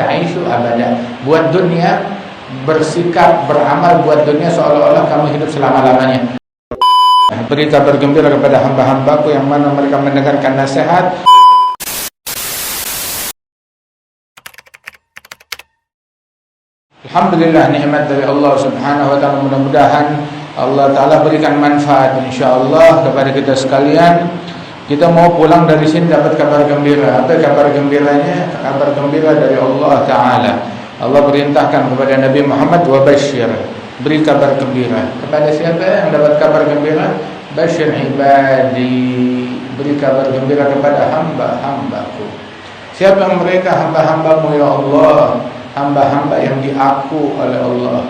ta'ishu abada. Buat dunia, bersikap, beramal buat dunia seolah-olah kamu hidup selama-lamanya. Beri kabar gembira kepada hamba-hambaku yang mana mereka mendengarkan nasihat. Alhamdulillah, nikmat dari Allah Subhanahu wa taala. Mudah-mudahan Allah taala berikan manfaat insyaallah kepada kita sekalian. Kita mau pulang dari sini dapat kabar gembira. Apa kabar gembiranya? Kabar gembira dari Allah taala. Allah perintahkan kepada Nabi Muhammad, wa basyir, beri kabar gembira. Kepada siapa yang dapat kabar gembira? Basyir ibadi, beri kabar gembira kepada hamba-hambaku. Siapa mereka hamba-hambamu ya Allah? Hamba-hamba yang diaku oleh Allah,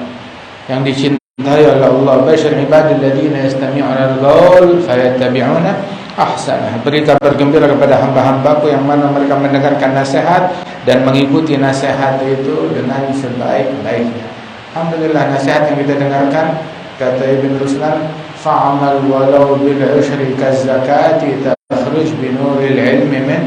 yang dicintai oleh Allah. Basyir ibadi alladziina yastami'una al-qaul fayattabi'una ahsanah. Beri kabar gembira kepada hamba-hambaku yang mana mereka mendengarkan nasihat dan mengikuti nasihat itu dengan sebaik-baiknya. Alhamdulillah, nasihat yang kita dengarkan, kata Ibn Ruslan, fa'amal walau bil ushri kaz-zakati takhruj bi nuril ilmi min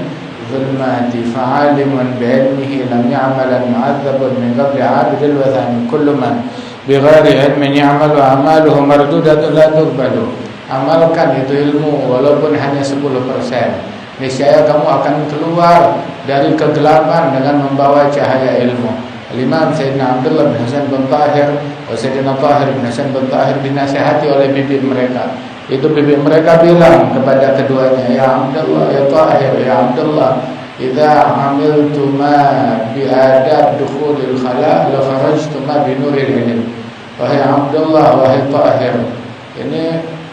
zulmati fa'alimun bi ilmihi lam ya'malan mu'adzabun min qabli 'abdil wathani kullu man bi ghairi ilmin ya'malu a'maluhu mardudatun la tuqbalu. Amalkan itu ilmu walaupun hanya 10%. Niscaya kamu akan keluar dari kegelapan dengan membawa cahaya ilmu. Imam Sayyidina Abdullah bin Hasan bin Tahir wa Sayyidina Tahir bin Hasan bin Tahir dinasihati oleh bibi mereka. Itu bibi mereka bilang kepada keduanya, ya Abdullah, ya Tahir, ya Abdullah, idza amiltuma bi adab dukhulil khala la kharajtuma bi nuril ilm. Wahai Abdullah, wahai Tahir,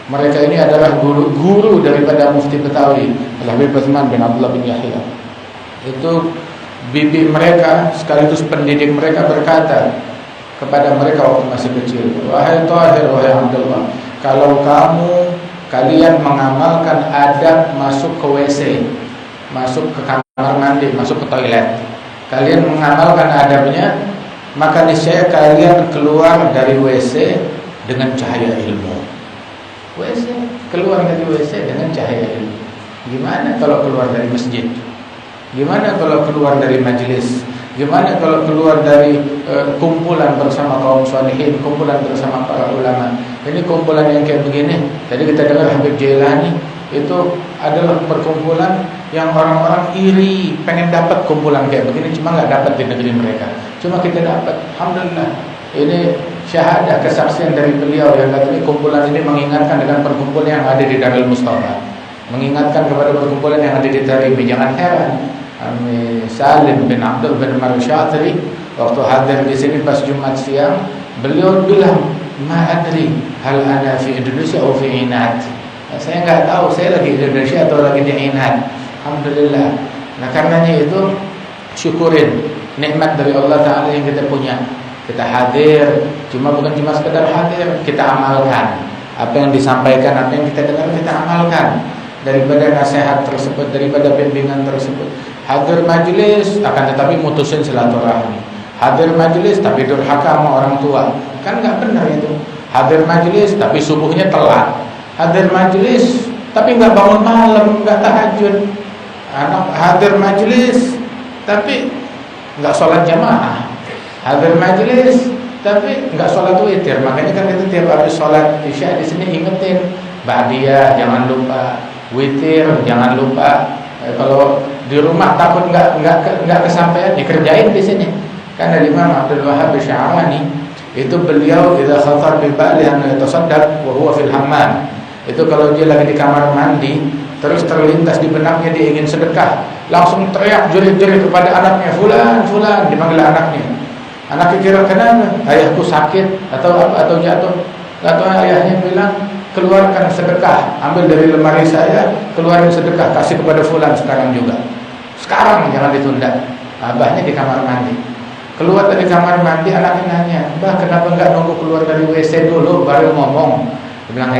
mereka ini adalah guru daripada Mufti Betawi, Habib Utsman bin Abdullah bin Yahya. Itu bibi mereka sekaligus pendidik mereka berkata kepada mereka waktu masih kecil, wahai Tahir, wahai Abdullah, kalau kalian mengamalkan adab masuk ke WC, masuk ke kamar mandi, masuk ke toilet, kalian mengamalkan adabnya, maka niscaya kalian keluar dari WC dengan cahaya ilmu. WC, keluar dari WC dengan cahaya ilmu. Gimana kalau keluar dari masjid? Gimana kalau keluar dari majelis? Gimana kalau keluar dari kumpulan bersama kaum sholihin, kumpulan bersama para ulama? Ini kumpulan yang kayak begini. Tadi kita dengar Habib Jailani, itu adalah perkumpulan yang orang-orang iri, pengen dapat kumpulan kayak begini, cuma nggak dapat di negeri mereka. Cuma kita dapat, alhamdulillah. Ini syahadah, kesaksian dari beliau yang katanya kumpulan ini mengingatkan dengan perkumpulan yang ada di Darul Mustafa, mengingatkan kepada perkumpulan yang ada di Taribi. Jangan heran, Salim bin Abdul bin Marusyatri waktu hadir di sini pas Jumat siang, beliau bilang, ma adri hal ana fi Indonesia atau fi Inat. Saya nggak tahu saya lagi di Indonesia atau lagi di Inat. Alhamdulillah. Nah karenanya itu syukurin nikmat dari Allah Taala yang kita punya. Kita hadir, bukan cuma sekedar hadir, kita amalkan apa yang disampaikan, apa yang kita dengar, kita amalkan daripada nasihat tersebut, daripada bimbingan tersebut. Hadir majelis akan tetapi mutusin silaturahmi. Hadir majelis tapi durhaka sama orang tua, kan nggak benar itu. Hadir majelis tapi subuhnya telat. Hadir majelis tapi nggak bangun malam, nggak tahajud. Hadir majelis tapi nggak sholat jamaah. Hadir majelis tapi enggak sholat witir. Makanya kan kita tiap habis sholat isya di sini ingetin ba'diyah jangan lupa, witir jangan lupa. Kalau di rumah takut enggak kesampaian, dikerjain di sini. Karena Imam Abdul Wahhab Sya'rani itu beliau idza khatar bi ba'li an yatasaddaq wa huwa fil hammam. Itu kalau dia lagi di kamar mandi terus terlintas di benaknya dia ingin sedekah, langsung teriak jerit-jerit kepada anaknya, fulan, dipanggil anaknya. Anaknya kira kenapa? Ayahku sakit atau apa, atau jatuh. Lalu ayahnya bilang, keluarkan sedekah, ambil dari lemari saya, keluarin sedekah, kasih kepada fulan sekarang juga. Sekarang, jangan ditunda. Abahnya di kamar mandi. Keluar dari kamar mandi, anaknya nanya, "Bah, kenapa enggak nunggu keluar dari WC dulu baru ngomong?" Dia bilang,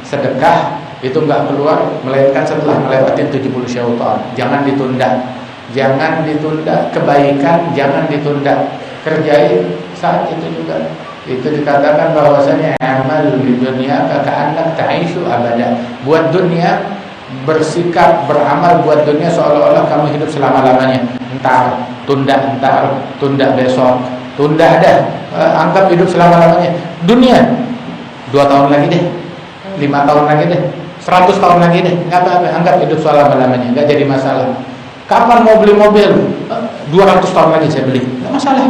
sedekah itu enggak keluar melainkan setelah melewati 70 syaitan. Jangan ditunda. Jangan ditunda kebaikan, jangan ditunda. Kerjain saat itu juga. Itu dikatakan bahwasanya amal di dunia ka'annak ta'ishu abada. Buat dunia bersikap beramal buat dunia seolah-olah kamu hidup selama-lamanya. Tunda besok, tunda dah. Anggap hidup selama-lamanya. Dunia 2 tahun lagi deh, 5 tahun lagi deh, 100 tahun lagi deh, nggak apa-apa. Anggap hidup selama-lamanya, nggak jadi masalah. Kapan mau beli mobil? 200 tahun lagi saya beli, nggak masalah.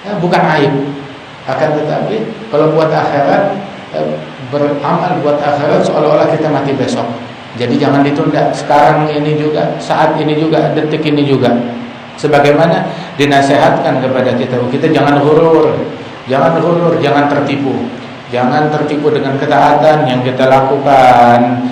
Ya, bukan aib. Akan tetapi kalau buat akhirat, beramal buat akhirat seolah-olah kita mati besok. Jadi jangan ditunda. Sekarang ini juga, saat ini juga, detik ini juga. Sebagaimana dinasihatkan kepada kita, kita jangan ghurur, jangan tertipu. Jangan tertipu dengan ketaatan yang kita lakukan.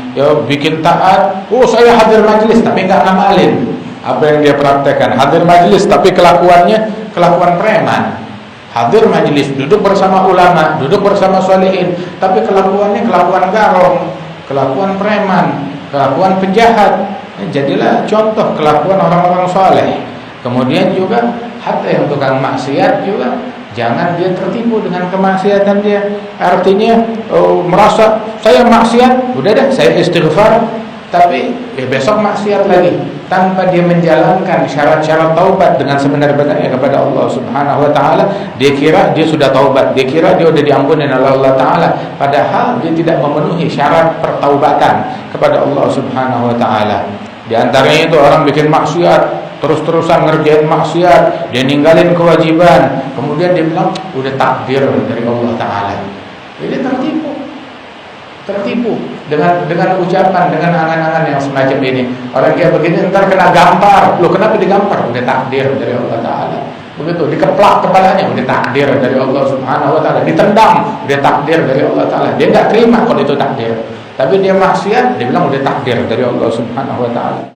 Bikin taat, saya hadir majelis tapi enggak ngamalin apa yang dia praktekkan. Hadir majelis tapi kelakuannya kelakuan preman. Hadir majelis, duduk bersama ulama, duduk bersama sholihin, tapi kelakuannya kelakuan garong, kelakuan preman, kelakuan penjahat. Jadilah contoh kelakuan orang-orang soleh. Kemudian juga hatta yang tukang maksiat juga jangan dia tertipu dengan kemaksiatan dia. Artinya merasa saya maksiat, udah deh saya istighfar, tapi besok maksiat lagi tanpa dia menjalankan syarat-syarat taubat dengan sebenar-benarnya kepada Allah Subhanahu wa taala. Dia kira dia sudah taubat, dia kira dia sudah diampuni oleh Allah taala, padahal dia tidak memenuhi syarat pertaubatan kepada Allah Subhanahu wa taala. Di antaranya itu orang bikin maksiat, terus-terusan ngerjain maksiat, dia ninggalin kewajiban, kemudian dia bilang udah takdir dari Allah taala. Jadi tertipu dengan ucapan, dengan angan-angan yang semacam ini. Orang kayak begini ntar kena gampar. Loh, kenapa digampar? Udah takdir dari Allah taala. Begitu, dikeplak kepalanya, udah takdir dari Allah Subhanahu wa taala. Ditendang, udah takdir dari Allah taala. Dia enggak terima kalau itu takdir. Tapi dia maksiat, dia bilang udah takdir dari Allah Subhanahu wa taala.